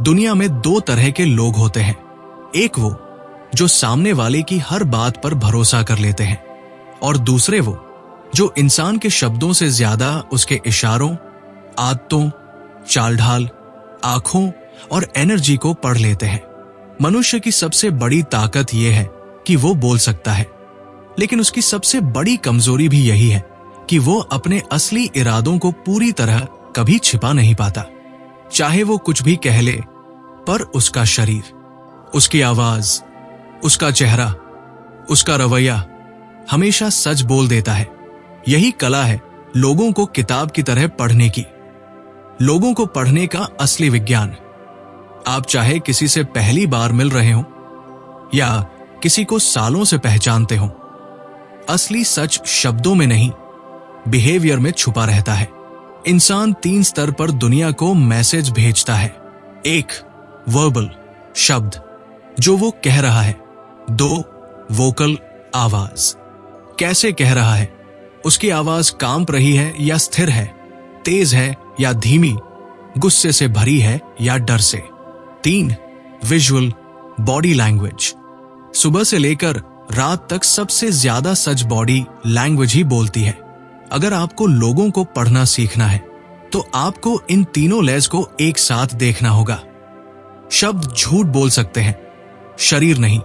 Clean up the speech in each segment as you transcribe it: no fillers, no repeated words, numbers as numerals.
दुनिया में दो तरह के लोग होते हैं। एक वो जो सामने वाले की हर बात पर भरोसा कर लेते हैं, और दूसरे वो जो इंसान के शब्दों से ज्यादा उसके इशारों, आदतों, चाल ढाल, आंखों और एनर्जी को पढ़ लेते हैं। मनुष्य की सबसे बड़ी ताकत यह है कि वो बोल सकता है, लेकिन उसकी सबसे बड़ी कमजोरी भी यही है कि वो अपने असली इरादों को पूरी तरह कभी छिपा नहीं पाता। चाहे वो कुछ भी कह ले, पर उसका शरीर, उसकी आवाज, उसका चेहरा, उसका रवैया हमेशा सच बोल देता है। यही कला है लोगों को किताब की तरह पढ़ने की, लोगों को पढ़ने का असली विज्ञान। आप चाहे किसी से पहली बार मिल रहे हो या किसी को सालों से पहचानते हो, असली सच शब्दों में नहीं, बिहेवियर में छुपा रहता है। इंसान 3 स्तर पर दुनिया को मैसेज भेजता है। 1, वर्बल, शब्द जो वो कह रहा है। 2, वोकल, आवाज, कैसे कह रहा है, उसकी आवाज कांप रही है या स्थिर है, तेज है या धीमी, गुस्से से भरी है या डर से। 3, विजुअल, बॉडी लैंग्वेज, सुबह से लेकर रात तक सबसे ज्यादा सच बॉडी लैंग्वेज ही बोलती है। अगर आपको लोगों को पढ़ना सीखना है तो आपको इन तीनों लेयर्स को एक साथ देखना होगा। शब्द झूठ बोल सकते हैं, शरीर नहीं।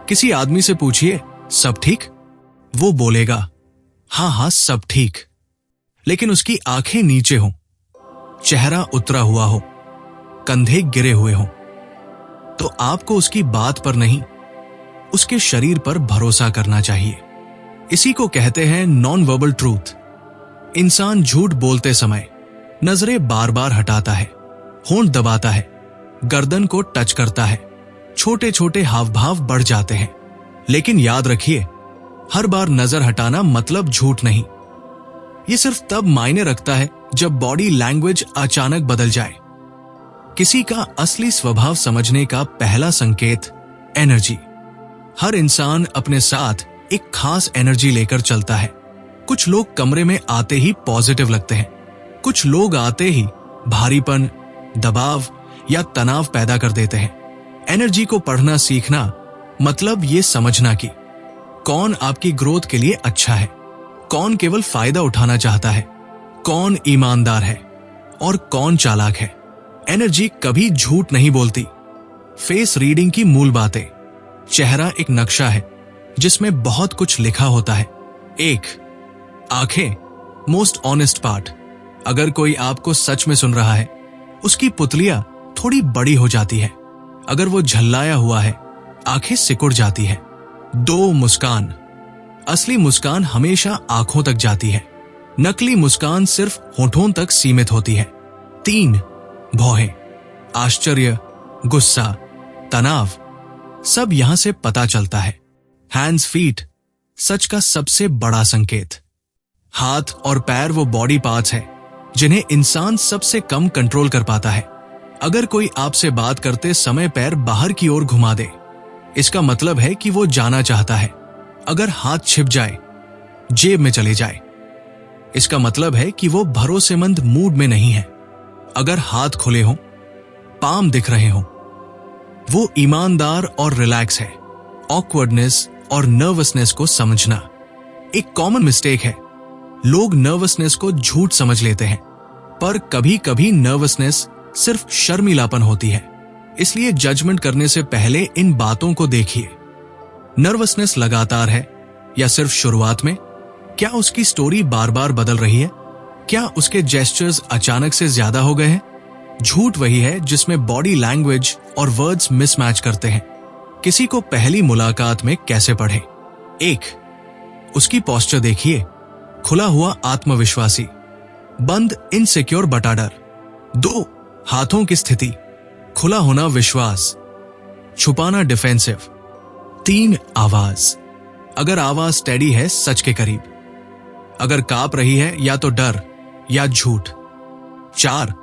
किसी आदमी से पूछिए सब ठीक, वो बोलेगा हाँ हाँ सब ठीक, लेकिन उसकी आंखें नीचे हो, चेहरा उतरा हुआ हो, कंधे गिरे हुए हो, तो आपको उसकी बात पर नहीं, उसके शरीर पर भरोसा करना चाहिए। इसी को कहते हैं नॉन वर्बल ट्रूथ। इंसान झूठ बोलते समय नजरें बार बार हटाता है, होंठ दबाता है, गर्दन को टच करता है, छोटे छोटे हाव भाव बढ़ जाते हैं। लेकिन याद रखिए, हर बार नजर हटाना मतलब झूठ नहीं। ये सिर्फ तब मायने रखता है जब बॉडी लैंग्वेज अचानक बदल जाए। किसी का असली स्वभाव समझने का पहला संकेत एनर्जी। हर इंसान अपने साथ एक खास एनर्जी लेकर चलता है। कुछ लोग कमरे में आते ही पॉजिटिव लगते हैं, कुछ लोग आते ही भारीपन, दबाव या तनाव पैदा कर देते हैं। एनर्जी को पढ़ना सीखना मतलब ये समझना कि कौन आपकी ग्रोथ के लिए अच्छा है, कौन केवल फायदा उठाना चाहता है, कौन ईमानदार है और कौन चालाक है। एनर्जी कभी झूठ नहीं बोलती। फेस रीडिंग की मूल बातें। चेहरा एक नक्शा है जिसमें बहुत कुछ लिखा होता है। 1, आंखें, मोस्ट ऑनेस्ट पार्ट। अगर कोई आपको सच में सुन रहा है, उसकी पुतलियां थोड़ी बड़ी हो जाती है। अगर वो झल्लाया हुआ है, आंखें सिकुड़ जाती है। 2, मुस्कान। असली मुस्कान हमेशा आंखों तक जाती है, नकली मुस्कान सिर्फ होठों तक सीमित होती है। 3, भौहें, आश्चर्य, गुस्सा, तनाव, सब यहां से पता चलता है। हैंड्स, फीट, सच का सबसे बड़ा संकेत। हाथ और पैर वो बॉडी पार्ट्स हैं जिन्हें इंसान सबसे कम कंट्रोल कर पाता है। अगर कोई आपसे बात करते समय पैर बाहर की ओर घुमा दे, इसका मतलब है कि वो जाना चाहता है। अगर हाथ छिप जाए, जेब में चले जाए, इसका मतलब है कि वो भरोसेमंद मूड में नहीं है। अगर हाथ खुले हों, पाम दिख रहे हों, वो ईमानदार और रिलैक्स है। ऑकवर्डनेस और नर्वसनेस को समझना। एक कॉमन मिस्टेक है, लोग नर्वसनेस को झूठ समझ लेते हैं, पर कभी कभी नर्वसनेस सिर्फ शर्मीलापन होती है। इसलिए जजमेंट करने से पहले इन बातों को देखिए। नर्वसनेस लगातार है या सिर्फ शुरुआत में? क्या उसकी स्टोरी बार बार बदल रही है? क्या उसके जेस्चर्स अचानक से ज्यादा हो गए हैं? झूठ वही है जिसमें बॉडी लैंग्वेज और वर्ड्स मिसमैच करते हैं। किसी को पहली मुलाकात में कैसे पढ़ें? 1, उसकी पोस्चर देखिए, खुला हुआ आत्मविश्वासी, बंद इनसिक्योर बटा डर। 2, हाथों की स्थिति, खुला होना विश्वास, छुपाना डिफेंसिव। 3, आवाज, अगर आवाज स्टेडी है सच के करीब, अगर कांप रही है या तो डर या झूठ। 4,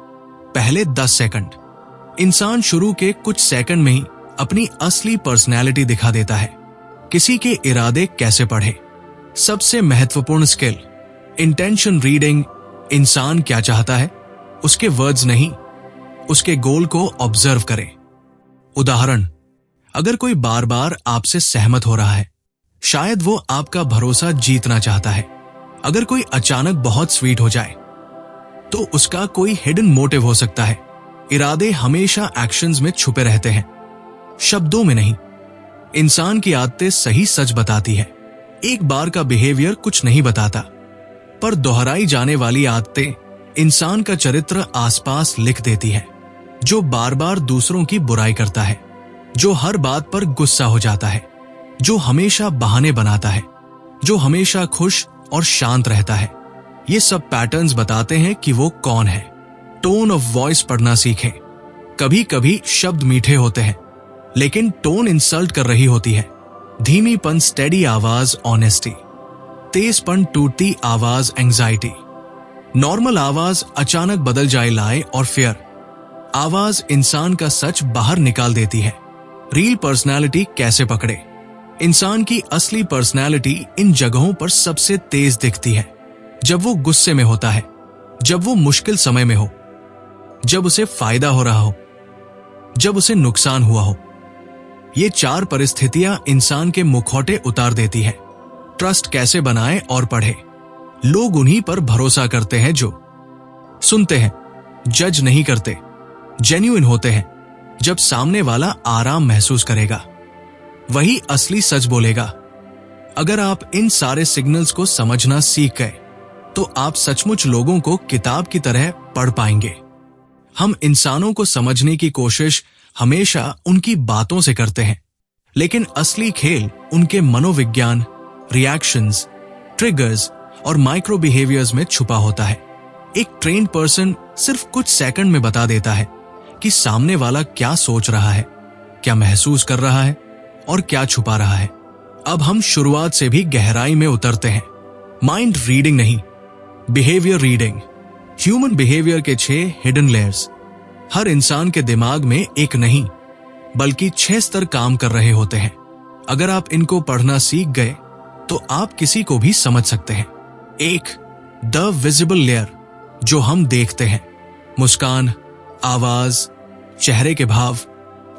पहले 10 सेकंड, इंसान शुरू के कुछ सेकंड में ही अपनी असली पर्सनैलिटी दिखा देता है। किसी के इरादे कैसे पढ़े? सबसे महत्वपूर्ण स्किल, इंटेंशन रीडिंग। इंसान क्या चाहता है, उसके वर्ड्स नहीं, उसके गोल को ऑब्जर्व करें। उदाहरण, अगर कोई बार बार आपसे सहमत हो रहा है, शायद वो आपका भरोसा जीतना चाहता है। अगर कोई अचानक बहुत स्वीट हो जाए, तो उसका कोई हिडन मोटिव हो सकता है। इरादे हमेशा एक्शंस में छुपे रहते हैं, शब्दों में नहीं। इंसान की आदतें सही सच बताती है। एक बार का बिहेवियर कुछ नहीं बताता, पर दोहराई जाने वाली आदतें इंसान का चरित्र आसपास लिख देती है। जो बार बार दूसरों की बुराई करता है, जो हर बात पर गुस्सा हो जाता है, जो हमेशा बहाने बनाता है, जो हमेशा खुश और शांत रहता है, ये सब पैटर्न्स बताते हैं कि वो कौन है। टोन ऑफ वॉइस पढ़ना सीखें। कभी कभी शब्द मीठे होते हैं, लेकिन टोन इंसल्ट कर रही होती है। धीमीपन स्टेडी आवाज ऑनेस्टी, तेजपन टूटती आवाज एंजाइटी, नॉर्मल आवाज अचानक बदल जाए लाए और फियर। आवाज इंसान का सच बाहर निकाल देती है। रियल पर्सनालिटी कैसे पकड़े? इंसान की असली पर्सनालिटी इन जगहों पर सबसे तेज दिखती है। जब वो गुस्से में होता है, जब वो मुश्किल समय में हो, जब उसे फायदा हो रहा हो, जब उसे नुकसान हुआ हो। ये 4 परिस्थितियां इंसान के मुखौटे उतार देती है। ट्रस्ट कैसे बनाए और पढ़े? लोग उन्हीं पर भरोसा करते हैं जो सुनते हैं, जज नहीं करते, जेन्युइन होते हैं। जब सामने वाला आराम महसूस करेगा, वही असली सच बोलेगा। अगर आप इन सारे सिग्नल्स को समझना सीख गए, तो आप सचमुच लोगों को किताब की तरह पढ़ पाएंगे। हम इंसानों को समझने की कोशिश हमेशा उनकी बातों से करते हैं, लेकिन असली खेल उनके मनोविज्ञान, रिएक्शंस, ट्रिगर्स और माइक्रो बिहेवियर्स में छुपा होता है। एक ट्रेन्ड पर्सन सिर्फ कुछ सेकंड में बता देता है कि सामने वाला क्या सोच रहा है, क्या महसूस कर रहा है और क्या छुपा रहा है। अब हम शुरुआत से भी गहराई में उतरते हैं। माइंड रीडिंग नहीं, बिहेवियर रीडिंग। ह्यूमन बिहेवियर के 6 हिडन लेयर्स। हर इंसान के दिमाग में एक नहीं, बल्कि 6 स्तर काम कर रहे होते हैं। अगर आप इनको पढ़ना सीख गए, तो आप किसी को भी समझ सकते हैं। 1, द विजिबल लेयर, जो हम देखते हैं। मुस्कान, आवाज, चेहरे के भाव,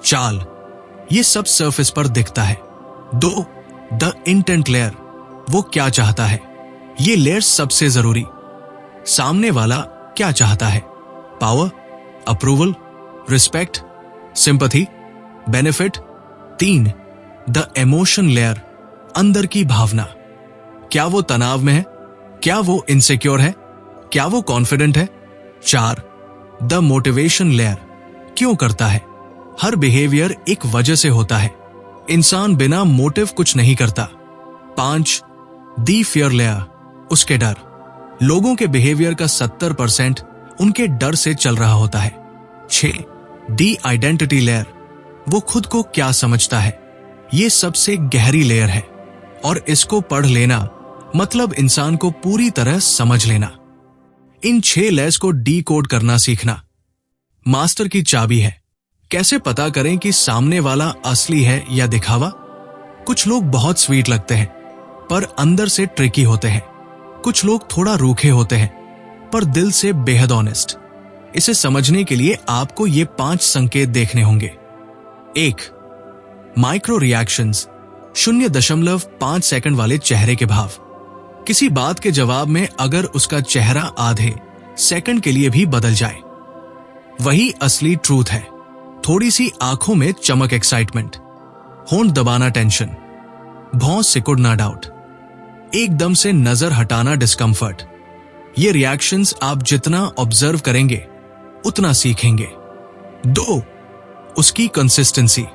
चाल, ये सब सरफेस पर दिखता है। 2, द इंटेंट लेयर, वो क्या चाहता है। ये लेयर सबसे जरूरी। सामने वाला क्या चाहता है? Power, approval, respect, sympathy, benefit. 3, the emotion layer, अंदर की भावना। क्या वो तनाव में है? क्या वो इनसिक्योर है? क्या वो कॉन्फिडेंट है? 4, द मोटिवेशन लेयर, क्यों करता है। हर बिहेवियर एक वजह से होता है। इंसान बिना मोटिव कुछ नहीं करता। 5, दी फियर लेयर, उसके डर। लोगों के बिहेवियर का 70% उनके डर से चल रहा होता है। 6, दी आइडेंटिटी लेयर, वो खुद को क्या समझता है। ये सबसे गहरी लेयर है, और इसको पढ़ लेना मतलब इंसान को पूरी तरह समझ लेना। इन 6 लेयर्स को डीकोड करना सीखना मास्टर की चाबी है। कैसे पता करें कि सामने वाला असली है या दिखावा? कुछ लोग बहुत स्वीट लगते हैं, पर अंदर से ट्रिकी होते हैं। कुछ लोग थोड़ा रूखे होते हैं, पर दिल से बेहद ऑनेस्ट। इसे समझने के लिए आपको ये 5 संकेत देखने होंगे। 1, माइक्रो रिएक्शंस, 0.5 सेकंड वाले चेहरे के भाव। किसी बात के जवाब में अगर उसका चेहरा आधे सेकंड के लिए भी बदल जाए, वही असली ट्रूथ है। थोड़ी सी आंखों में चमक एक्साइटमेंट, होंठ दबाना टेंशन, भौं सिकुड़ना डाउट, एकदम से नजर हटाना डिस्कंफर्ट। ये रिएक्शंस आप जितना ऑब्जर्व करेंगे, उतना सीखेंगे। 2, उसकी कंसिस्टेंसी।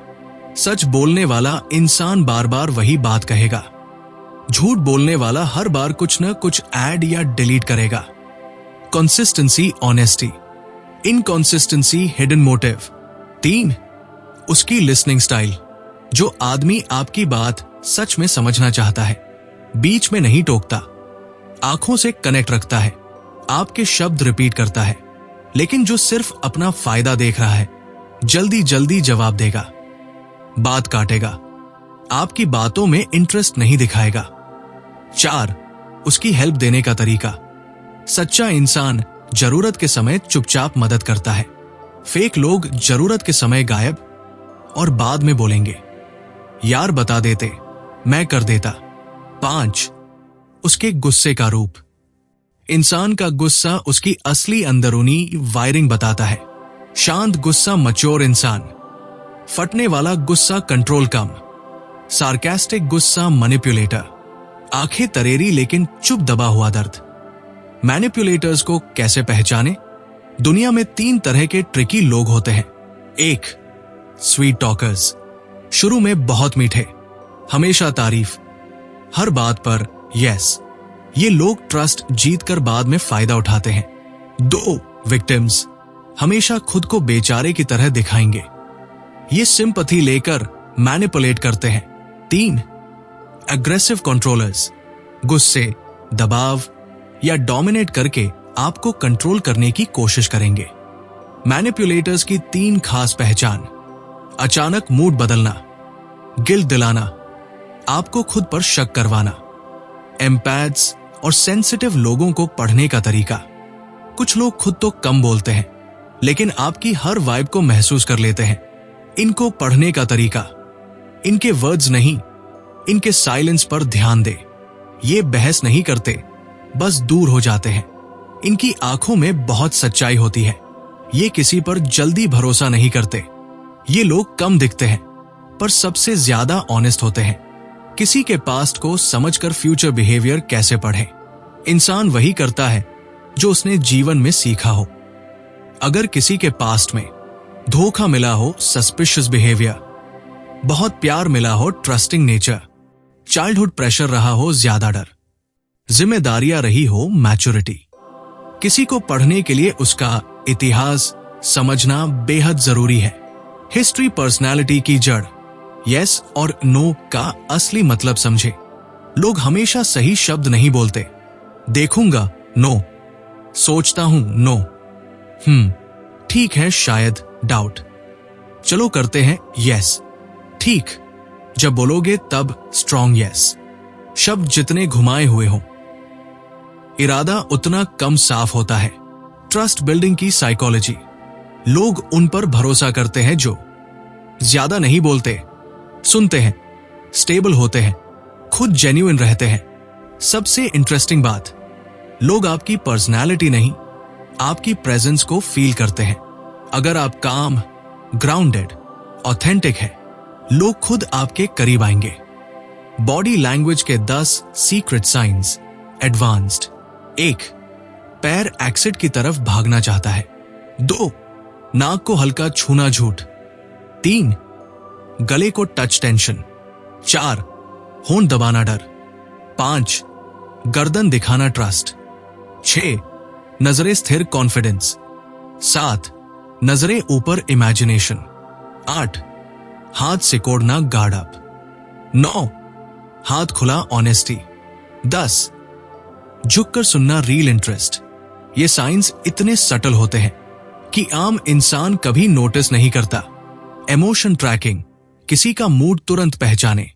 सच बोलने वाला इंसान बार बार वही बात कहेगा। झूठ बोलने वाला हर बार कुछ न कुछ ऐड या डिलीट करेगा। Consistency honesty, inconsistency hidden motive. 3, उसकी लिसनिंग स्टाइल। जो आदमी आपकी बात सच में समझना चाहता है, बीच में नहीं टोकता, आंखों से कनेक्ट रखता है, आपके शब्द रिपीट करता है, लेकिन जो सिर्फ अपना फायदा देख रहा है, जल्दी जल्दी जवाब देगा, बात काटेगा, आपकी बातों में इंटरेस्ट नहीं दिखाएगा। 4, उसकी हेल्प देने का तरीका। सच्चा इंसान जरूरत के समय चुपचाप मदद करता है, फेक लोग जरूरत के समय गायब और बाद में बोलेंगे, यार बता देते, मैं कर देता। 5, उसके गुस्से का रूप। इंसान का गुस्सा उसकी असली अंदरूनी वायरिंग बताता है। शांत गुस्सा मैच्योर इंसान, फटने वाला गुस्सा कंट्रोल कम, सार्कास्टिक गुस्सा मैनिपुलेटर, आंखें तरेरी लेकिन चुप दबा हुआ दर्द। मैनिपुलेटर्स को कैसे पहचाने? दुनिया में 3 तरह के ट्रिकी लोग होते हैं। 1, स्वीट टॉकर्स, शुरू में बहुत मीठे, हमेशा तारीफ, हर बात पर यस। ये लोग ट्रस्ट जीतकर बाद में फायदा उठाते हैं। 2, विक्टिम्स, हमेशा खुद को बेचारे की तरह दिखाएंगे, ये सिंपैथी लेकर मैनिपुलेट करते हैं। 3, एग्रेसिव कंट्रोलर्स, गुस्से, दबाव या डोमिनेट करके आपको कंट्रोल करने की कोशिश करेंगे। मैनिपुलेटर्स की 3 खास पहचान: अचानक मूड बदलना, गिल्ट दिलाना, आपको खुद पर शक करवाना। एम्पैथ्स और सेंसिटिव लोगों को पढ़ने का तरीका: कुछ लोग खुद तो कम बोलते हैं लेकिन आपकी हर वाइब को महसूस कर लेते हैं। इनको पढ़ने का तरीका: इनके वर्ड्स नहीं, इनके साइलेंस पर ध्यान दे। ये बहस नहीं करते, बस दूर हो जाते हैं। इनकी आंखों में बहुत सच्चाई होती है। ये किसी पर जल्दी भरोसा नहीं करते। ये लोग कम दिखते हैं पर सबसे ज्यादा ऑनेस्ट होते हैं। किसी के पास्ट को समझकर फ्यूचर बिहेवियर कैसे पढ़े? इंसान वही करता है जो उसने जीवन में सीखा हो। अगर किसी के पास्ट में धोखा मिला हो, सस्पिशियस बिहेवियर, बहुत प्यार मिला हो, ट्रस्टिंग नेचर, चाइल्डहुड प्रेशर रहा हो, ज्यादा डर, जिम्मेदारियां रही हो, मैच्योरिटी, किसी को पढ़ने के लिए उसका इतिहास समझना बेहद जरूरी है। हिस्ट्री पर्सनालिटी की जड़, यस और नो का असली मतलब समझे। लोग हमेशा सही शब्द नहीं बोलते। देखूंगा, नो, सोचता हूं, नो, ठीक है, शायद, डाउट, चलो करते हैं, यस, ठीक। जब बोलोगे तब स्ट्रॉन्ग यस। शब्द जितने घुमाए हुए हों, इरादा उतना कम साफ होता है। ट्रस्ट बिल्डिंग की साइकोलॉजी: लोग उन पर भरोसा करते हैं जो ज्यादा नहीं बोलते, सुनते हैं, स्टेबल होते हैं, खुद जेन्युइन रहते हैं। सबसे इंटरेस्टिंग बात, लोग आपकी पर्सनैलिटी नहीं, आपकी प्रेजेंस को फील करते हैं। अगर आप काम, ग्राउंडेड, ऑथेंटिक है, लोग खुद आपके करीब आएंगे। बॉडी लैंग्वेज के 10 सीक्रेट साइंस, एडवांस्ड। 1, पैर एक्सिट की तरफ भागना चाहता है। 2, नाक को हल्का छूना झूठ। 3, गले को टच टेंशन। 4, होंठ दबाना डर। 5, गर्दन दिखाना ट्रस्ट। 6, नजरें स्थिर कॉन्फिडेंस। 7, नजरें ऊपर इमेजिनेशन। 8, हाथ सिकोड़ना गार्ड अप। 9, हाथ खुला ऑनेस्टी। 10, झुककर सुनना रियल इंटरेस्ट। ये साइंस इतने सटल होते हैं कि आम इंसान कभी नोटिस नहीं करता। इमोशन ट्रैकिंग: किसी का मूड तुरंत पहचाने।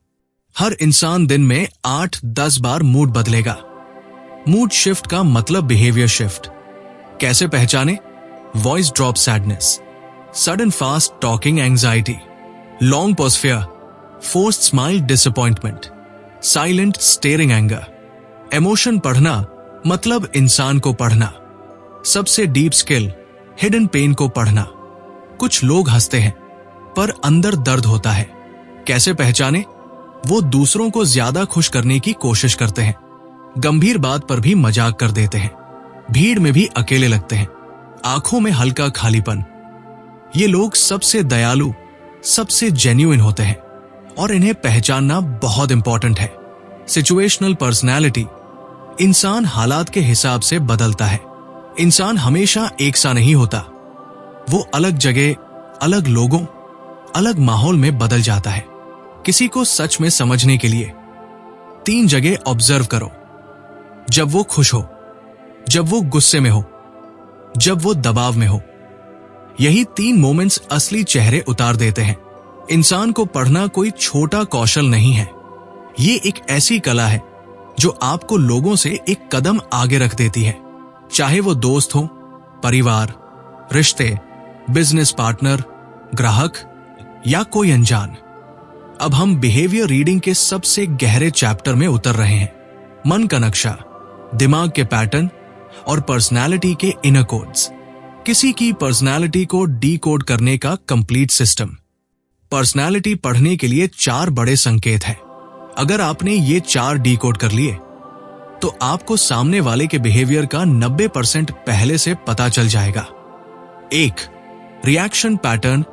हर इंसान दिन में 8-10 बार मूड बदलेगा। मूड शिफ्ट का मतलब बिहेवियर शिफ्ट। कैसे पहचाने? Voice drop sadness, sudden fast talking anxiety, long pause fear, forced smile disappointment, silent steering anger. Emotion पढ़ना मतलब इंसान को पढ़ना। सबसे डीप स्किल, हिडन पेन को पढ़ना। कुछ लोग हंसते हैं पर अंदर दर्द होता है। कैसे पहचाने? वो दूसरों को ज्यादा खुश करने की कोशिश करते हैं, गंभीर बात पर भी मजाक कर देते हैं, भीड़ में भी अकेले लगते हैं, आंखों में हल्का खालीपन। ये लोग सबसे दयालु, सबसे जेन्युइन होते हैं और इन्हें पहचानना बहुत इंपॉर्टेंट है। सिचुएशनल पर्सनैलिटी: इंसान हालात के हिसाब से बदलता है। इंसान हमेशा एक सा नहीं होता। वो अलग जगह, अलग लोगों, अलग माहौल में बदल जाता है। किसी को सच में समझने के लिए 3 जगह ऑब्जर्व करो: जब वो खुश हो, जब वो गुस्से में हो, जब वो दबाव में हो। यही 3 मोमेंट्स असली चेहरे उतार देते हैं। इंसान को पढ़ना कोई छोटा कौशल नहीं है। ये एक ऐसी कला है जो आपको लोगों से एक कदम आगे रख देती है। चाहे वो दोस्त हो, परिवार, रिश्ते, बिजनेस पार्टनर, ग्राहक या कोई अनजान। अब हम बिहेवियर रीडिंग के सबसे गहरे चैप्टर में उतर रहे हैं। मन का नक्शा, दिमाग के पैटर्न और पर्सनालिटी के इनर कोड्स। किसी की पर्सनालिटी को डीकोड करने का कंप्लीट सिस्टम। पर्सनालिटी पढ़ने के लिए 4 बड़े संकेत हैं। अगर आपने ये 4 डीकोड कर लिए तो आपको सामने वाले के बिहेवियर का 90% पहले से पता चल जाएगा। 1. रिएक्शन पैटर्न,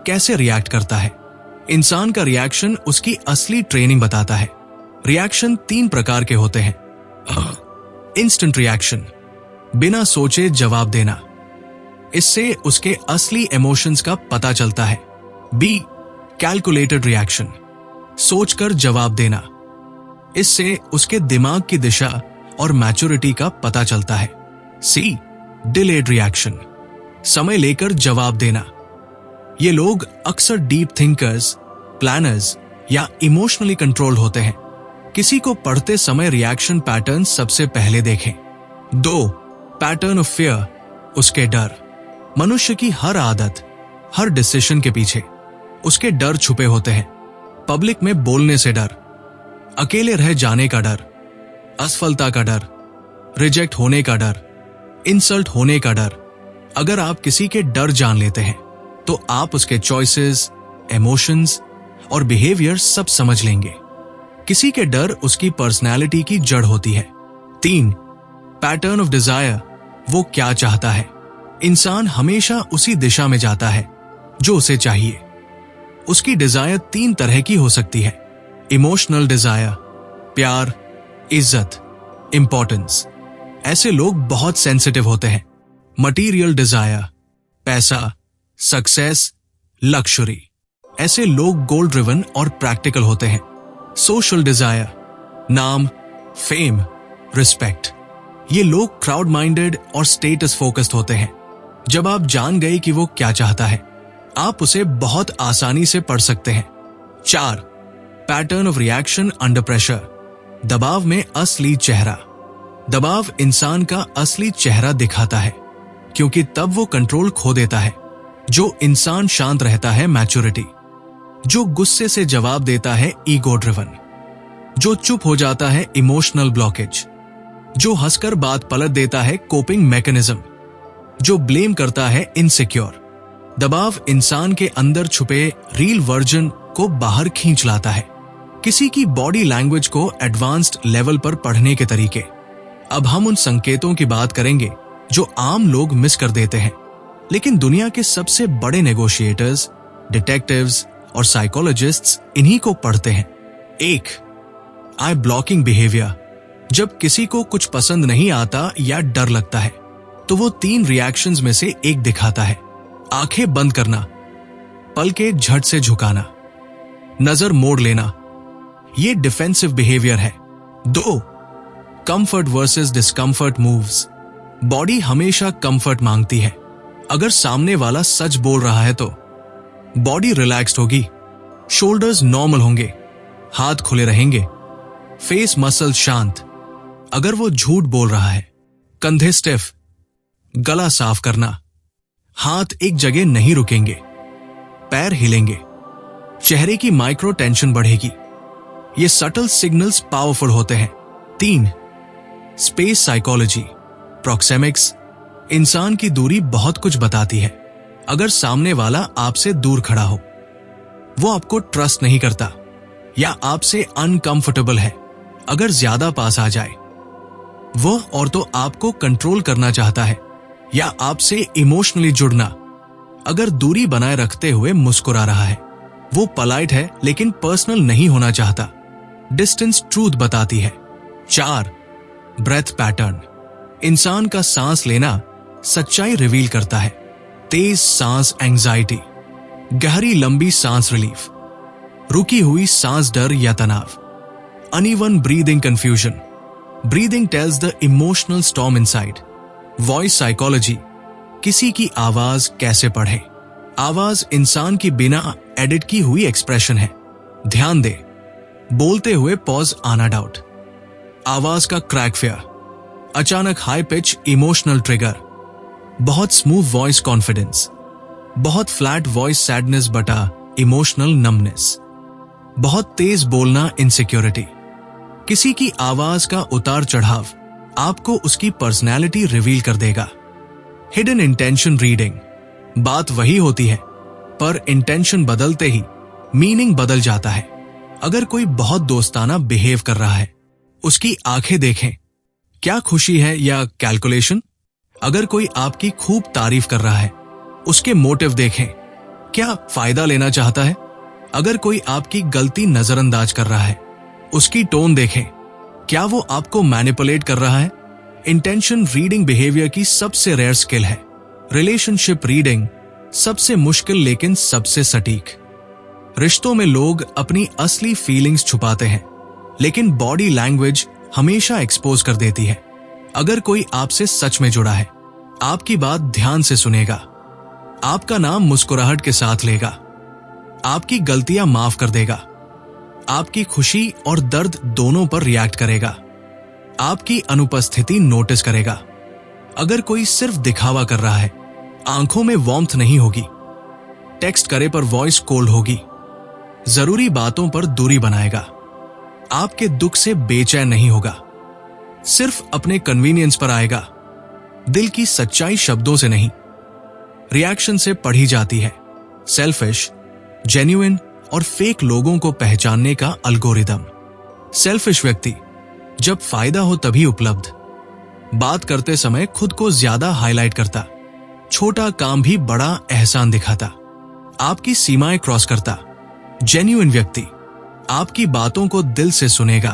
कैसे रिएक्ट करता है। इंसान का रिएक्शन उसकी असली ट्रेनिंग बताता है। रिएक्शन 3 प्रकार के होते हैं। इंस्टेंट रिएक्शन, बिना सोचे जवाब देना, इससे उसके असली इमोशंस का पता चलता है। बी. कैलकुलेटेड रिएक्शन, सोचकर जवाब देना, इससे उसके दिमाग की दिशा और मैच्योरिटी का पता चलता है। सी. डिलेड रिएक्शन, समय लेकर जवाब देना, ये लोग अक्सर डीप थिंकर्स, प्लानर्स या इमोशनली कंट्रोल्ड होते हैं। किसी को पढ़ते समय रिएक्शन पैटर्न सबसे पहले देखें। 2. पैटर्न ऑफ फियर, उसके डर। मनुष्य की हर आदत, हर डिसीजन के पीछे उसके डर छुपे होते हैं। पब्लिक में बोलने से डर, अकेले रह जाने का डर, असफलता का डर, रिजेक्ट होने का डर, इंसल्ट होने का डर। अगर आप किसी के डर जान लेते हैं तो आप उसके चॉइसेस, इमोशंस और बिहेवियर सब समझ लेंगे। किसी के डर उसकी पर्सनैलिटी की जड़ होती है। 3. पैटर्न ऑफ डिजायर, वो क्या चाहता है। इंसान हमेशा उसी दिशा में जाता है जो उसे चाहिए। उसकी डिजायर 3 तरह की हो सकती है। इमोशनल डिजायर, प्यार, इज्जत, इंपॉर्टेंस, ऐसे लोग बहुत सेंसिटिव होते हैं। मटीरियल डिजायर, पैसा, सक्सेस, लक्ष्यूरी, ऐसे लोग गोल ड्रिवन और प्रैक्टिकल होते हैं। सोशल डिजायर, नाम, फेम, रिस्पेक्ट, ये लोग क्राउड माइंडेड और स्टेटस फोकस्ड होते हैं। जब आप जान गए कि वो क्या चाहता है, आप उसे बहुत आसानी से पढ़ सकते हैं। 4. Pattern of reaction under pressure, दबाव में असली चेहरा। दबाव इंसान का असली चेहरा दिखाता है, क्योंकि तब वो कंट्रोल खो देता है। जो इंसान शांत रहता है, मैच्योरिटी। जो गुस्से से जवाब देता है, ईगो ड्रिवन। जो चुप हो जाता है, इमोशनल ब्लॉकेज। जो हंसकर बात पलट देता है, कोपिंग मैकेनिज्म। जो ब्लेम करता है, इनसिक्योर। दबाव इंसान के अंदर छुपे रियल वर्जन को बाहर खींच लाता है। किसी की बॉडी लैंग्वेज को एडवांस्ड लेवल पर पढ़ने के तरीके। अब हम उन संकेतों की बात करेंगे जो आम लोग मिस कर देते हैं, लेकिन दुनिया के सबसे बड़े नेगोशिएटर्स, डिटेक्टिव्स और साइकोलॉजिस्ट्स इन्हीं को पढ़ते हैं। 1. आई ब्लॉकिंग बिहेवियर, जब किसी को कुछ पसंद नहीं आता या डर लगता है तो वो 3 रिएक्शंस में से एक दिखाता है। आंखें बंद करना, पलकें झट से झुकाना, नजर मोड़ लेना, ये डिफेंसिव बिहेवियर है। 2. Comfort versus discomfort moves, body हमेशा कंफर्ट मांगती है। अगर सामने वाला सच बोल रहा है तो बॉडी रिलैक्स्ड होगी, शोल्डर्स नॉर्मल होंगे, हाथ खुले रहेंगे, फेस मसल शांत। अगर वो झूठ बोल रहा है, कंधे स्टिफ, गला साफ करना, हाथ एक जगह नहीं रुकेंगे, पैर हिलेंगे, चेहरे की माइक्रो टेंशन बढ़ेगी। ये सटल सिग्नल्स पावरफुल होते हैं। 3. स्पेस साइकोलॉजी, प्रॉक्सेमिक्स, इंसान की दूरी बहुत कुछ बताती है। अगर सामने वाला आपसे दूर खड़ा हो, वो आपको ट्रस्ट नहीं करता या आपसे अनकंफर्टेबल है। अगर ज्यादा पास आ जाए, वो और तो आपको कंट्रोल करना चाहता है या आपसे इमोशनली जुड़ना। अगर दूरी बनाए रखते हुए मुस्कुरा रहा है, वो पोलाइट है लेकिन पर्सनल नहीं होना चाहता। डिस्टेंस ट्रूथ बताती है। 4. ब्रेथ पैटर्न, इंसान का सांस लेना सच्चाई रिवील करता है। तेज सांस एंजाइटी, गहरी लंबी सांस रिलीफ, रुकी हुई सांस डर या तनाव, uneven breathing confusion, breathing tells the emotional storm inside. Voice psychology, किसी की आवाज कैसे पढ़े। आवाज इंसान की बिना एडिट की हुई एक्सप्रेशन है। ध्यान दे, बोलते हुए पॉज आना डाउट, आवाज का क्रैक फेयर, अचानक हाई पिच इमोशनल ट्रिगर, बहुत स्मूथ वॉइस कॉन्फिडेंस, बहुत फ्लैट वॉइस सैडनेस बटा इमोशनल नमनेस, बहुत तेज बोलना इनसिक्योरिटी, किसी की आवाज का उतार चढ़ाव आपको उसकी पर्सनैलिटी रिवील कर देगा। हिडन इंटेंशन रीडिंग, बात वही होती है पर इंटेंशन बदलते ही मीनिंग बदल जाता है। अगर कोई बहुत दोस्ताना बिहेव कर रहा है, उसकी आंखें देखें, क्या खुशी है या कैलकुलेशन? अगर कोई आपकी खूब तारीफ कर रहा है, उसके मोटिव देखें, क्या फायदा लेना चाहता है? अगर कोई आपकी गलती नजरअंदाज कर रहा है, उसकी टोन देखें, क्या वो आपको मैनिपुलेट कर रहा है? इंटेंशन रीडिंग बिहेवियर की सबसे रेयर स्किल है। रिलेशनशिप रीडिंग सबसे मुश्किल लेकिन सबसे सटीक। रिश्तों में लोग अपनी असली फीलिंग्स छुपाते हैं, लेकिन बॉडी लैंग्वेज हमेशा एक्सपोज कर देती है। अगर कोई आपसे सच में जुड़ा है, आपकी बात ध्यान से सुनेगा, आपका नाम मुस्कुराहट के साथ लेगा, आपकी गलतियां माफ कर देगा, आपकी खुशी और दर्द दोनों पर रिएक्ट करेगा, आपकी अनुपस्थिति नोटिस करेगा। अगर कोई सिर्फ दिखावा कर रहा है, आंखों में वार्मथ नहीं होगी, टेक्स्ट करे पर वॉइस कोल्ड होगी, जरूरी बातों पर दूरी बनाएगा, आपके दुख से बेचैन नहीं होगा, सिर्फ अपने कन्वीनियंस पर आएगा। दिल की सच्चाई शब्दों से नहीं, रिएक्शन से पढ़ी जाती है। सेल्फिश, जेन्युइन और फेक लोगों को पहचानने का एल्गोरिदम। सेल्फिश व्यक्ति जब फायदा हो तभी उपलब्ध, बात करते समय खुद को ज्यादा हाईलाइट करता, छोटा काम भी बड़ा एहसान दिखाता, आपकी सीमाएं क्रॉस करता। जेन्युइन व्यक्ति आपकी बातों को दिल से सुनेगा,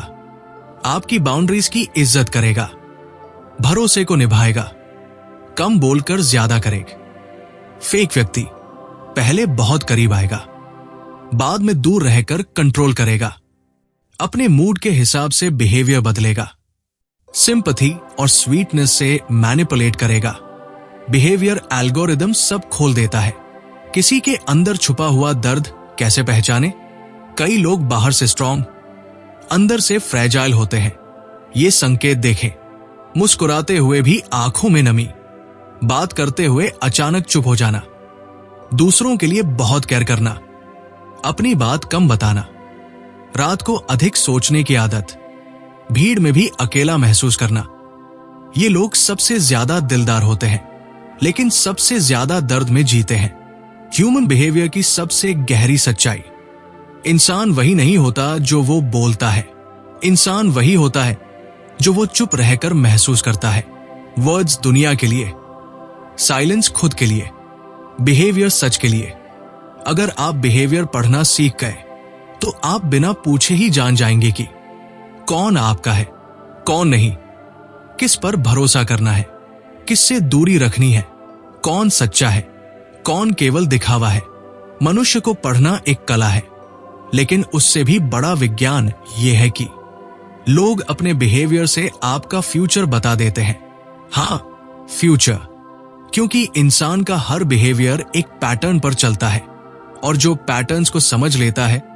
आपकी बाउंड्रीज की इज्जत करेगा, भरोसे को निभाएगा, कम बोलकर ज्यादा करेगा। फेक व्यक्ति पहले बहुत करीब आएगा, बाद में दूर रहकर कंट्रोल करेगा, अपने मूड के हिसाब से बिहेवियर बदलेगा, सिंपैथी और स्वीटनेस से मैनिपुलेट करेगा। बिहेवियर एल्गोरिदम सब खोल देता है। किसी के अंदर छुपा हुआ दर्द कैसे पहचाने? कई लोग बाहर से स्ट्रांग, अंदर से फ्रेजाइल होते हैं। ये संकेत देखें, मुस्कुराते हुए भी आंखों में नमी, बात करते हुए अचानक चुप हो जाना, दूसरों के लिए बहुत केयर करना, अपनी बात कम बताना, रात को अधिक सोचने की आदत, भीड़ में भी अकेला महसूस करना। ये लोग सबसे ज्यादा दिलदार होते हैं, लेकिन सबसे ज्यादा दर्द में जीते हैं। ह्यूमन बिहेवियर की सबसे गहरी सच्चाई, इंसान वही नहीं होता जो वो बोलता है, इंसान वही होता है जो वो चुप रहकर महसूस करता है। वर्ड्स दुनिया के लिए, साइलेंस खुद के लिए, बिहेवियर सच के लिए। अगर आप बिहेवियर पढ़ना सीख गए तो आप बिना पूछे ही जान जाएंगे कि कौन आपका है, कौन नहीं, किस पर भरोसा करना है, किससे दूरी रखनी है, कौन सच्चा है, कौन केवल दिखावा है। मनुष्य को पढ़ना एक कला है, लेकिन उससे भी बड़ा विज्ञान यह है कि लोग अपने बिहेवियर से आपका फ्यूचर बता देते हैं। हाँ, फ्यूचर, क्योंकि इंसान का हर बिहेवियर एक पैटर्न पर चलता है, और जो पैटर्न्स को समझ लेता है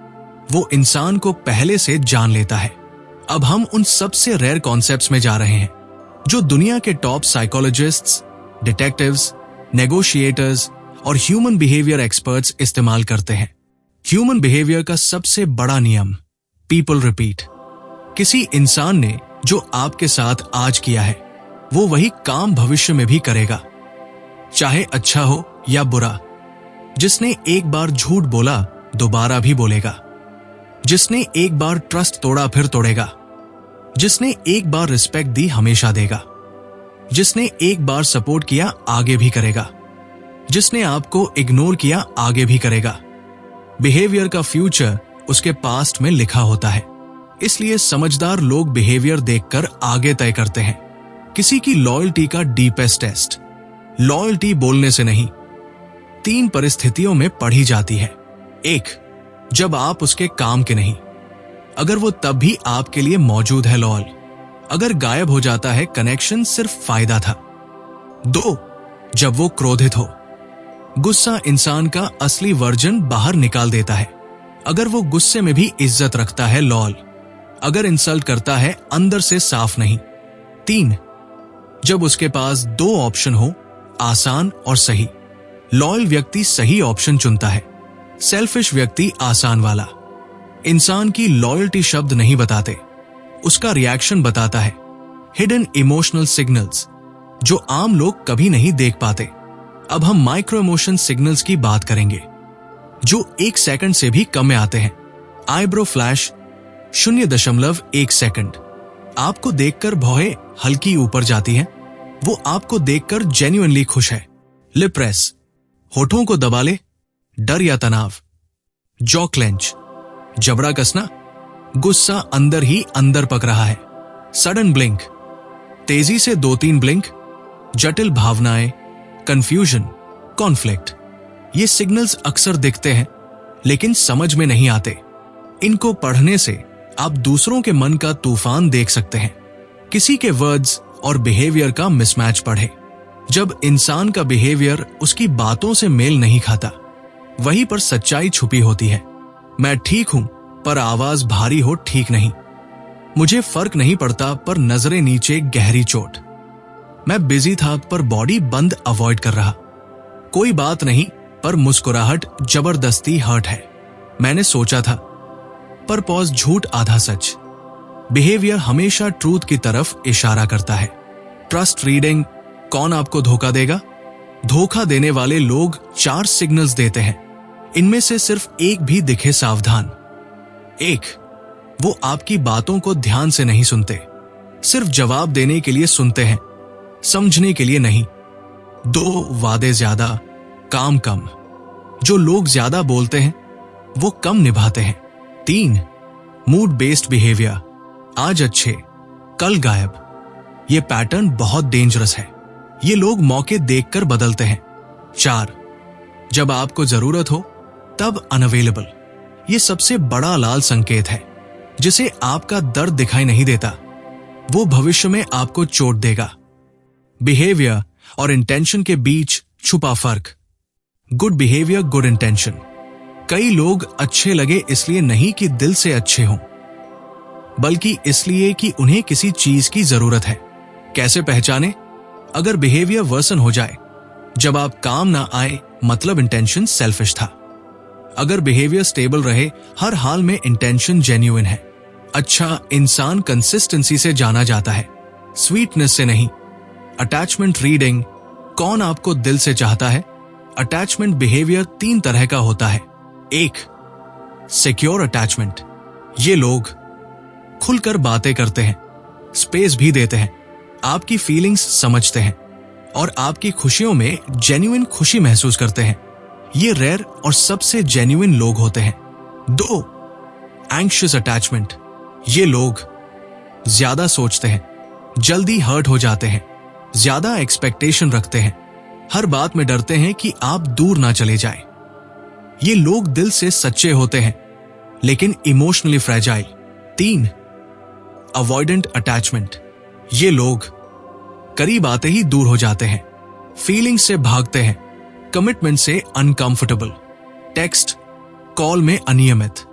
वो इंसान को पहले से जान लेता है। अब हम उन सबसे रेयर कॉन्सेप्ट्स में जा रहे हैं जो दुनिया के टॉप साइकोलॉजिस्ट्स, डिटेक्टिव्स, नेगोशिएटर्स और ह्यूमन बिहेवियर एक्सपर्ट्स इस्तेमाल करते हैं। ह्यूमन बिहेवियर का सबसे बड़ा नियम, पीपल रिपीट। किसी इंसान ने जो आपके साथ आज किया है वो वही काम भविष्य में भी करेगा, चाहे अच्छा हो या बुरा। जिसने एक बार झूठ बोला दोबारा भी बोलेगा, जिसने एक बार ट्रस्ट तोड़ा फिर तोड़ेगा, जिसने एक बार रिस्पेक्ट दी हमेशा देगा, जिसने एक बार सपोर्ट किया आगे भी करेगा, जिसने आपको इग्नोर किया आगे भी करेगा। बिहेवियर का फ्यूचर उसके पास्ट में लिखा होता है, इसलिए समझदार लोग बिहेवियर देखकर आगे तय करते हैं। किसी की लॉयल्टी का डीपेस्ट टेस्ट, लॉयल्टी बोलने से नहीं, 3 परिस्थितियों में पढ़ी जाती है। 1, जब आप उसके काम के नहीं, अगर वो तब भी आपके लिए मौजूद है लॉयल, अगर गायब हो जाता है कनेक्शन सिर्फ फायदा था। 2, जब वो क्रोधित हो, गुस्सा इंसान का असली वर्जन बाहर निकाल देता है, अगर वो गुस्से में भी इज्जत रखता है लॉयल, अगर इंसल्ट करता है अंदर से साफ नहीं। 3, जब उसके पास 2 ऑप्शन हो, आसान और सही, लॉयल व्यक्ति सही ऑप्शन चुनता है, सेल्फिश व्यक्ति आसान वाला। इंसान की लॉयल्टी शब्द नहीं बताते, उसका रिएक्शन बताता है, हिडन इमोशनल सिग्नल्स जो आम लोग कभी नहीं देख पाते। अब हम माइक्रो इमोशन सिग्नल्स की बात करेंगे जो 1 सेकंड से भी कम में आते हैं। आईब्रो फ्लैश 0.1 सेकंड, आपको देखकर भौहें हल्की ऊपर जाती हैं, वो आपको देखकर जेन्युइनली खुश है। लिप प्रेस, होठों को दबा ले, डर या तनाव। जॉ क्लेंच, जबड़ा कसना, गुस्सा अंदर ही अंदर पक रहा है। सडन ब्लिंक, तेजी से 2-3 ब्लिंक, जटिल भावनाएं, कंफ्यूजन, कॉन्फ्लिक्ट। ये सिग्नल्स अक्सर दिखते हैं लेकिन समझ में नहीं आते। इनको पढ़ने से आप दूसरों के मन का तूफान देख सकते हैं। किसी के वर्ड्स और बिहेवियर का मिसमैच पढ़े। जब इंसान का बिहेवियर उसकी बातों से मेल नहीं खाता, वहीं पर सच्चाई छुपी होती है। मैं ठीक हूं पर आवाज भारी हो ठीक नहीं। मुझे फर्क नहीं पड़ता पर नजरें नीचे गहरी चोट। मैं बिजी था पर बॉडी बंद अवॉइड कर रहा। कोई बात नहीं पर मुस्कुराहट जबरदस्ती हर्ट है। मैंने सोचा था पर पॉज झूठ आधा सच। बिहेवियर हमेशा ट्रूथ की तरफ इशारा करता है। ट्रस्ट रीडिंग, कौन आपको धोखा देगा? धोखा देने वाले लोग 4 सिग्नल्स देते हैं, इनमें से सिर्फ एक भी दिखे सावधान। 1, वो आपकी बातों को ध्यान से नहीं सुनते, सिर्फ जवाब देने के लिए सुनते हैं, समझने के लिए नहीं। 2, वादे ज्यादा, काम कम। जो लोग ज्यादा बोलते हैं वो कम निभाते हैं। 3, मूड बेस्ड बिहेवियर, आज अच्छे कल गायब। ये पैटर्न बहुत डेंजरस है, ये लोग मौके देखकर बदलते हैं। 4, जब आपको जरूरत हो तब अनअवेलेबल। ये सबसे बड़ा लाल संकेत है। जिसे आपका दर्द दिखाई नहीं देता, वो भविष्य में आपको चोट देगा। बिहेवियर और इंटेंशन के बीच छुपा फर्क। Good behaviour, good intention. कई लोग अच्छे लगे इसलिए नहीं कि दिल से अच्छे हों, बल्कि इसलिए कि उन्हें किसी चीज की जरूरत है। कैसे पहचाने? अगर बिहेवियर वर्सन हो जाए, जब आप काम ना आए, मतलब इंटेंशन सेल्फिश था। अगर बिहेवियर स्टेबल रहे, हर हाल में इंटेंशन जेन्युइन है। अच्छा इंसान कंसिस्टेंसी से जाना जाता है, स्वीटनेस से नहीं। अटैचमेंट रीडिंग, कौन आपको दिल से चाहता है? अटैचमेंट बिहेवियर 3 तरह का होता है। 1, सिक्योर अटैचमेंट। ये लोग खुलकर बातें करते हैं, स्पेस भी देते हैं, आपकी फीलिंग्स समझते हैं और आपकी खुशियों में जेन्युइन खुशी महसूस करते हैं। ये रेयर और सबसे जेन्युइन लोग होते हैं। 2, एंग्शियस अटैचमेंट। ये लोग ज्यादा सोचते हैं, जल्दी हर्ट हो जाते हैं, ज्यादा एक्सपेक्टेशन रखते हैं, हर बात में डरते हैं कि आप दूर ना चले जाएं। ये लोग दिल से सच्चे होते हैं लेकिन इमोशनली फ्रेजाइल। 3, avoidant attachment. ये लोग करीब आते ही दूर हो जाते हैं, फीलिंग्स से भागते हैं, कमिटमेंट से अनकंफर्टेबल, टेक्स्ट कॉल में अनियमित।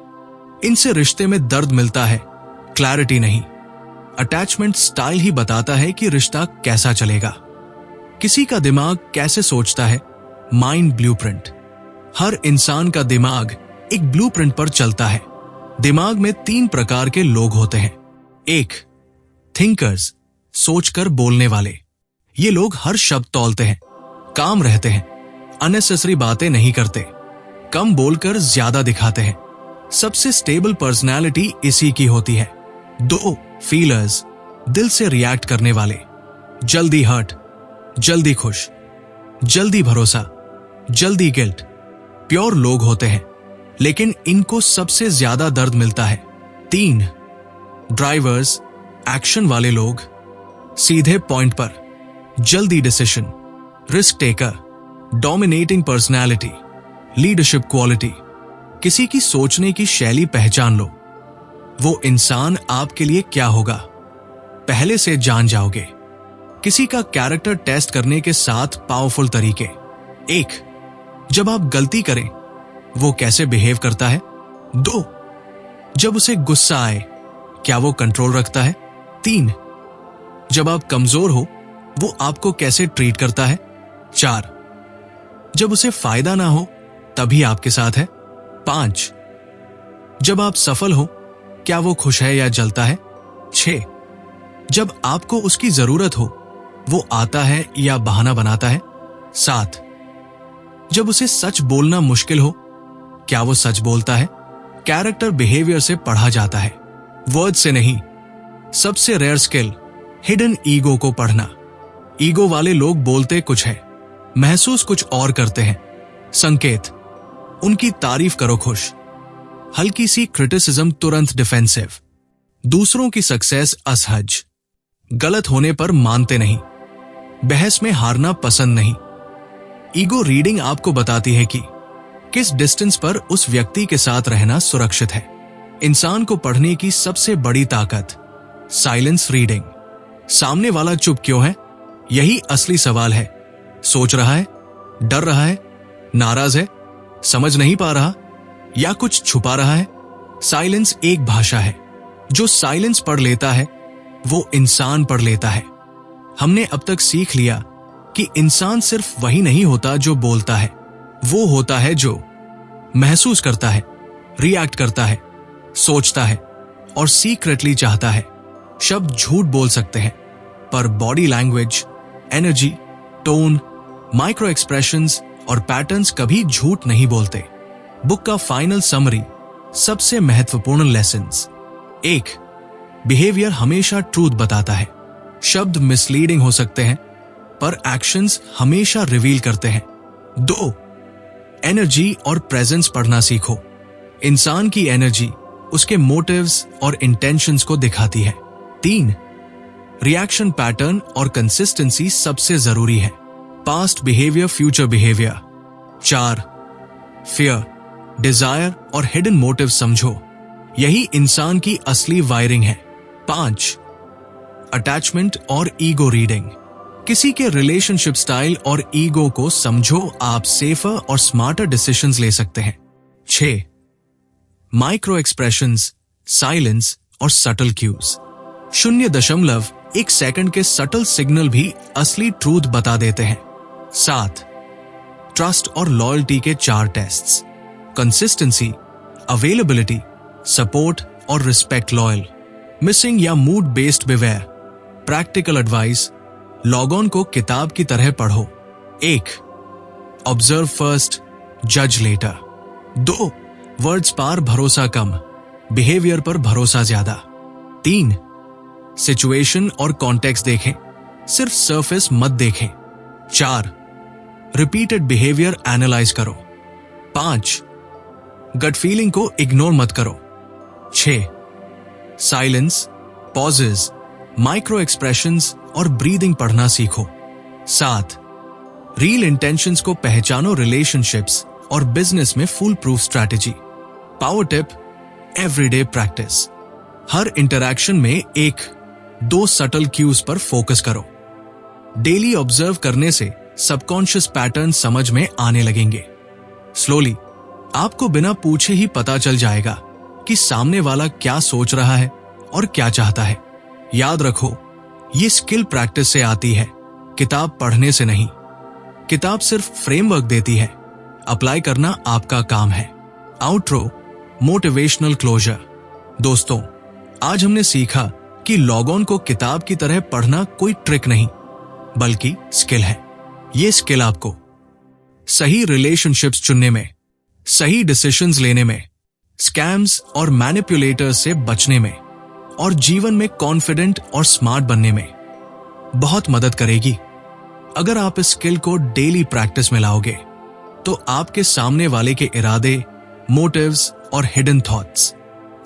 इनसे रिश्ते में दर्द मिलता है, क्लैरिटी नहीं। अटैचमेंट स्टाइल ही बताता है कि रिश्ता कैसा चलेगा। किसी का दिमाग कैसे सोचता है? Mind blueprint. हर इंसान का दिमाग एक ब्लूप्रिंट पर चलता है। दिमाग में 3 प्रकार के लोग होते हैं। 1, थिंकर्स, सोचकर बोलने वाले। ये लोग हर शब्द तौलते हैं, काम रहते हैं, अननेसेसरी बातें नहीं करते, कम बोलकर ज्यादा दिखाते हैं। सबसे स्टेबल पर्सनैलिटी इसी की होती है। 2, फीलर्स, दिल से रिएक्ट करने वाले, जल्दी हर्ट, जल्दी खुश, जल्दी भरोसा, जल्दी गिल्ट। प्योर लोग होते हैं लेकिन इनको सबसे ज्यादा दर्द मिलता है। 3, ड्राइवर्स, एक्शन वाले लोग, सीधे पॉइंट पर, जल्दी decision, risk taker, dominating personality, leadership quality. किसी की सोचने की शैली पहचान लो, वो इंसान आपके लिए क्या होगा पहले से जान जाओगे। किसी का कैरेक्टर टेस्ट करने के 7 पावरफुल तरीके। 1, जब आप गलती करें वो कैसे बिहेव करता है। 2, जब उसे गुस्सा आए क्या वो कंट्रोल रखता है। 3, जब आप कमजोर हो वो आपको कैसे ट्रीट करता है। 4, जब उसे फायदा ना हो तभी आपके साथ है। 5, जब आप सफल हो क्या वो खुश है या जलता है। 6, जब आपको उसकी जरूरत हो वो आता है या बहाना बनाता है। 7, जब उसे सच बोलना मुश्किल हो क्या वो सच बोलता है। कैरेक्टर बिहेवियर से पढ़ा जाता है, वर्ड से नहीं। सबसे रेयर स्किल, हिडन ईगो को पढ़ना। ईगो वाले लोग बोलते कुछ है, महसूस कुछ और करते हैं। संकेत, उनकी तारीफ करो खुश, हल्की सी क्रिटिसिज्म तुरंत डिफेंसिव, दूसरों की सक्सेस असहज, गलत होने पर मानते नहीं, बहस में हारना पसंद नहीं। ईगो रीडिंग आपको बताती है कि किस डिस्टेंस पर उस व्यक्ति के साथ रहना सुरक्षित है। इंसान को पढ़ने की सबसे बड़ी ताकत, साइलेंस रीडिंग। सामने वाला चुप क्यों है, यही असली सवाल है। सोच रहा है, डर रहा है, नाराज है, समझ नहीं पा रहा या कुछ छुपा रहा है। साइलेंस एक भाषा है। जो साइलेंस पढ़ लेता है वो इंसान पढ़ लेता है। हमने अब तक सीख लिया कि इंसान सिर्फ वही नहीं होता जो बोलता है, वो होता है जो महसूस करता है, रिएक्ट करता है, सोचता है और सीक्रेटली चाहता है। शब्द झूठ बोल सकते हैं पर body language, energy, tone, micro expressions और पैटर्न्स कभी झूठ नहीं बोलते। बुक का फाइनल समरी, सबसे महत्वपूर्ण लेसन्स। 1, बिहेवियर हमेशा ट्रूथ बताता है। शब्द मिसलीडिंग हो सकते हैं पर एक्शंस हमेशा रिवील करते हैं। 2, एनर्जी और प्रेजेंस पढ़ना सीखो। इंसान की एनर्जी उसके मोटिव्स और इंटेंशंस को दिखाती है। 3, रिएक्शन पैटर्न और कंसिस्टेंसी सबसे जरूरी है। Past behaviour, future behaviour. 4, fear, desire और हिडन मोटिव समझो, यही इंसान की असली वायरिंग है। 5, अटैचमेंट और ईगो रीडिंग। किसी के रिलेशनशिप स्टाइल और ईगो को समझो, आप सेफर और स्मार्टर डिसीजंस ले सकते हैं। 6, माइक्रो एक्सप्रेशंस, साइलेंस और सटल क्यूज। 0.1 सेकंड के सटल सिग्नल भी असली ट्रूथ बता देते हैं। 7, ट्रस्ट और लॉयल्टी के 4 टेस्ट्स। कंसिस्टेंसी, अवेलेबिलिटी, सपोर्ट और रिस्पेक्ट। लॉयल, मिसिंग या mood based beware. Practical advice, log on को किताब की तरह पढ़ो। 1, ऑब्जर्व फर्स्ट, जज लेटर। 2, वर्ड्स पर भरोसा कम, बिहेवियर पर भरोसा ज्यादा। 3, सिचुएशन और कॉन्टेक्स्ट देखें, सिर्फ सरफेस मत देखें। 4, रिपीटेड बिहेवियर एनालाइज करो। 5, गट फीलिंग को इग्नोर मत करो। 6, साइलेंस, पॉजेज, माइक्रो एक्सप्रेशंस और ब्रीदिंग पढ़ना सीखो। 7, रियल इंटेंशंस को पहचानो, रिलेशनशिप्स और बिजनेस में full proof strategy. Power tip, everyday practice. हर इंटरैक्शन में 1-2 सटल क्यूज पर फोकस करो। डेली ऑब्जर्व करने से सबकॉन्शियस पैटर्न समझ में आने लगेंगे। स्लोली आपको बिना पूछे ही पता चल जाएगा कि सामने वाला क्या सोच रहा है और क्या चाहता है। याद रखो, ये स्किल प्रैक्टिस से आती है, किताब पढ़ने से नहीं। किताब सिर्फ फ्रेमवर्क देती है, अप्लाई करना आपका काम है। Outro, motivational closure. दोस्तों, आज हमने सीखा कि लॉग ऑन को किताब की तरह पढ़ना कोई ट्रिक नहीं बल्कि स्किल है। ये स्किल आपको सही रिलेशनशिप्स चुनने में, सही डिसीजंस लेने में, स्कैम्स और मैनिपुलेटर्स से बचने में और जीवन में कॉन्फिडेंट और स्मार्ट बनने में बहुत मदद करेगी। अगर आप इस स्किल को डेली प्रैक्टिस में लाओगे तो आपके सामने वाले के इरादे, मोटिव्स और हिडन थॉट्स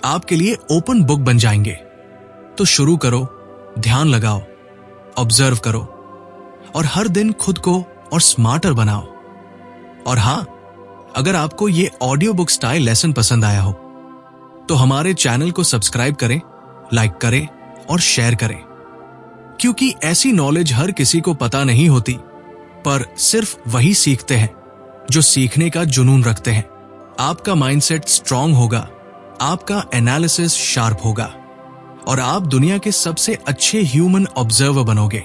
आपके लिए ओपन बुक बन जाएंगे। तो शुरू करो, ध्यान लगाओ, ऑब्जर्व करो और हर दिन खुद को और स्मार्टर बनाओ। और हां, अगर आपको ये ऑडियो बुक स्टाइल लेसन पसंद आया हो तो हमारे चैनल को सब्सक्राइब करें, लाइक करें और शेयर करें, क्योंकि ऐसी नॉलेज हर किसी को पता नहीं होती, पर सिर्फ वही सीखते हैं जो सीखने का जुनून रखते हैं। आपका माइंडसेट स्ट्रांग होगा, आपका एनालिसिस शार्प होगा और आप दुनिया के सबसे अच्छे ह्यूमन ऑब्जर्वर बनोगे।